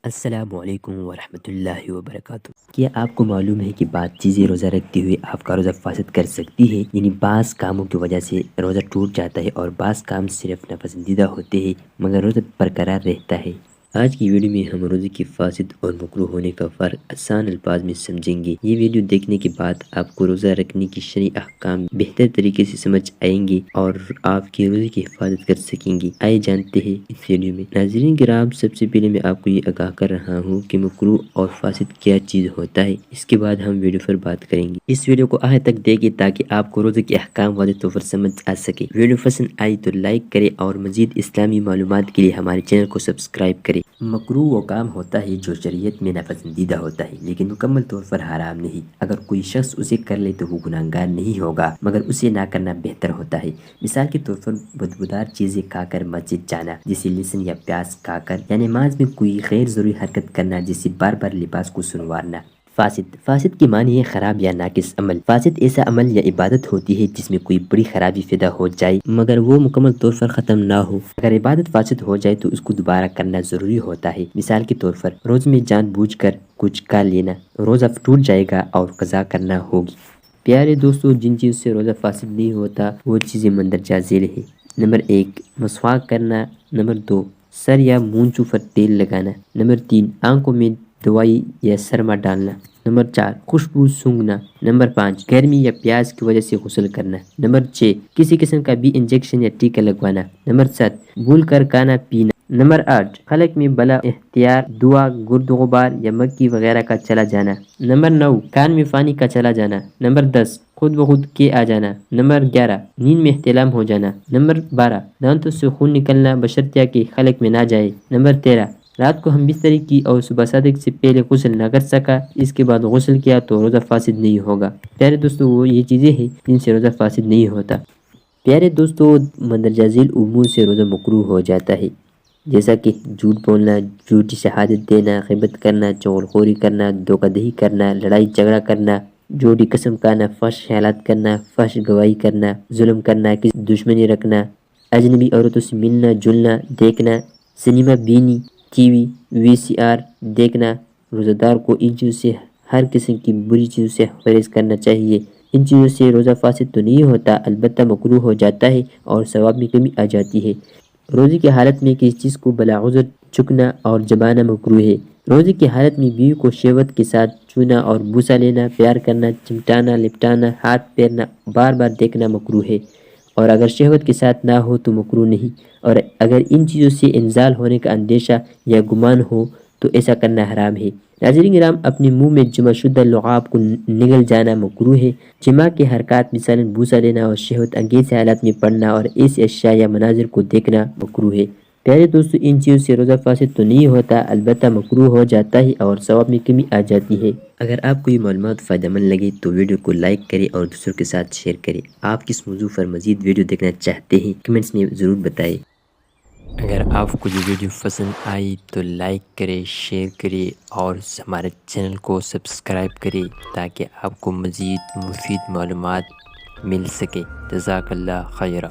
السلام علیکم ورحمۃ اللہ وبرکاتہ۔ کیا آپ کو معلوم ہے کہ بعض چیزیں روزہ رکھتے ہوئے آپ کا روزہ فاسد کر سکتی ہے؟ یعنی بعض کاموں کی وجہ سے روزہ ٹوٹ جاتا ہے اور بعض کام صرف ناپسندیدہ ہوتے ہیں مگر روزہ برقرار رہتا ہے۔ آج کی ویڈیو میں ہم روزے کے فاسد اور مکروہ ہونے کا فرق آسان الفاظ میں سمجھیں گے۔ یہ ویڈیو دیکھنے کے بعد آپ کو روزہ رکھنے کی شرعی احکام بہتر طریقے سے سمجھ آئیں گے اور آپ کے روزے کی حفاظت کر سکیں گے۔ آئے جانتے ہیں اس ویڈیو میں۔ ناظرین کرام، سب سے پہلے میں آپ کو یہ آگاہ کر رہا ہوں کہ مکروہ اور فاسد کیا چیز ہوتا ہے، اس کے بعد ہم ویڈیو پر بات کریں گے۔ اس ویڈیو کو آخر تک دیکھیں تاکہ آپ کو روزے کے احکام واضح طور پر سمجھ آ سکے۔ ویڈیو پسند آئی تو لائک کریں اور مزید اسلامی معلومات کے لیے ہمارے چینل کو سبسکرائب کریں۔ مکروہ وہ کام ہوتا ہے جو شریعت میں ناپسندیدہ ہوتا ہے لیکن مکمل طور پر حرام نہیں۔ اگر کوئی شخص اسے کر لے تو وہ گناہگار نہیں ہوگا مگر اسے نہ کرنا بہتر ہوتا ہے۔ مثال کے طور پر بدبودار چیزیں کھا کر مسجد جانا، جیسے لہسن یا پیاز کھا کر، یا نماز میں کوئی غیر ضروری حرکت کرنا جیسے بار بار لباس کو سنوارنا۔ فاسد کی معنی ہے خراب یا ناقص عمل۔ فاسد ایسا عمل یا عبادت ہوتی ہے جس میں کوئی بڑی خرابی پیدا ہو جائے مگر وہ مکمل طور پر ختم نہ ہو۔ اگر عبادت فاسد ہو جائے تو اس کو دوبارہ کرنا ضروری ہوتا ہے۔ مثال کے طور پر روزے میں جان بوجھ کر کچھ کھا لینا، روزہ ٹوٹ جائے گا اور قضا کرنا ہوگی۔ پیارے دوستو، جن چیزوں سے روزہ فاسد نہیں ہوتا وہ چیزیں مندرجہ ذیل ہے۔ نمبر 1، مسواک کرنا۔ نمبر 2، سر یا مونچھوں پر تیل لگانا۔ نمبر 3، آنکھوں میں دوائی یا سرما ڈالنا۔ نمبر 4، خوشبو سونگھنا۔ نمبر 5، گرمی یا پیاس کی وجہ سے غسل کرنا۔ نمبر 6، کسی قسم کا بھی انجیکشن یا ٹیکہ لگوانا۔ نمبر 7، بھول کر کھانا پینا۔ نمبر 8، خلق میں بلا اختیار دعا، گرد غبار یا مکھی وغیرہ کا چلا جانا۔ نمبر 9، کان میں پانی کا چلا جانا۔ نمبر 10، خود بخود کے آ جانا۔ نمبر 11، نیند میں احتلام ہو جانا۔ نمبر 12، دانتوں سے خون نکلنا بشرطیہ کہ خلق میں نہ جائے۔ نمبر 13، رات کو ہم بستری کی اور صبح صادق سے پہلے غسل نہ کر سکا، اس کے بعد غسل کیا تو روزہ فاسد نہیں ہوگا۔ پیارے دوستو، وہ یہ چیزیں ہیں جن سے روزہ فاسد نہیں ہوتا۔ پیارے دوستو، مندرجہ ذیل امور سے روزہ مکروہ ہو جاتا ہے، جیسا کہ جھوٹ بولنا، جھوٹی شہادت دینا، غیبت کرنا، چغلخوری کرنا، دھوکہ دہی کرنا، لڑائی جھگڑا کرنا، جھوٹی قسم کھانا، فحش خیالات کرنا، فحش گواہی کرنا، ظلم کرنا، کسی دشمنی رکھنا، اجنبی عورتوں سے ملنا جلنا دیکھنا، سنیما بینی، ٹی وی، VCR دیکھنا۔ روزہ دار کو ان چیزوں سے، ہر قسم کی بری چیزوں سے پرہیز کرنا چاہیے۔ ان چیزوں سے روزہ فاسد تو نہیں ہوتا، البتہ مکروہ ہو جاتا ہے اور ثواب میں کمی آ جاتی ہے۔ روزے کی حالت میں کسی چیز کو بلا عذر چکنا اور چبانا مکروہ ہے۔ روزے کی حالت میں بیوی کو شہوت کے ساتھ چھونا اور بوسہ لینا، پیار کرنا، چمٹانا، لپٹانا، ہاتھ پھیرنا بار بار دیکھنا مکروہ ہے، اور اگر شہوت کے ساتھ نہ ہو تو مکروہ نہیں، اور اگر ان چیزوں سے انزال ہونے کا اندیشہ یا گمان ہو تو ایسا کرنا حرام ہے۔ ناظرین کرام، اپنے منہ میں جمع شدہ لعاب کو نگل جانا مکروہ ہے۔ جماع کے حرکات مثلا بوسہ لینا اور شہوت انگیز حالات میں پڑھنا اور ایسی اشیاء یا مناظر کو دیکھنا مکروہ ہے۔ پیارے دوستو، ان چیزوں سے روزہ فاسد تو نہیں ہوتا، البتہ مکروہ ہو جاتا ہے اور ثواب میں کمی آ جاتی ہے۔ اگر آپ کو یہ معلومات فائدہ مند لگے تو ویڈیو کو لائک کریں اور دوسروں کے ساتھ شیئر کریں۔ آپ کس موضوع پر مزید ویڈیو دیکھنا چاہتے ہیں کمنٹس میں ضرور بتائیں۔ اگر آپ کو یہ ویڈیو پسند آئی تو لائک کریں، شیئر کریں اور ہمارے چینل کو سبسکرائب کریں تاکہ آپ کو مزید مفید معلومات مل سکے۔ جزاک اللہ خیرہ۔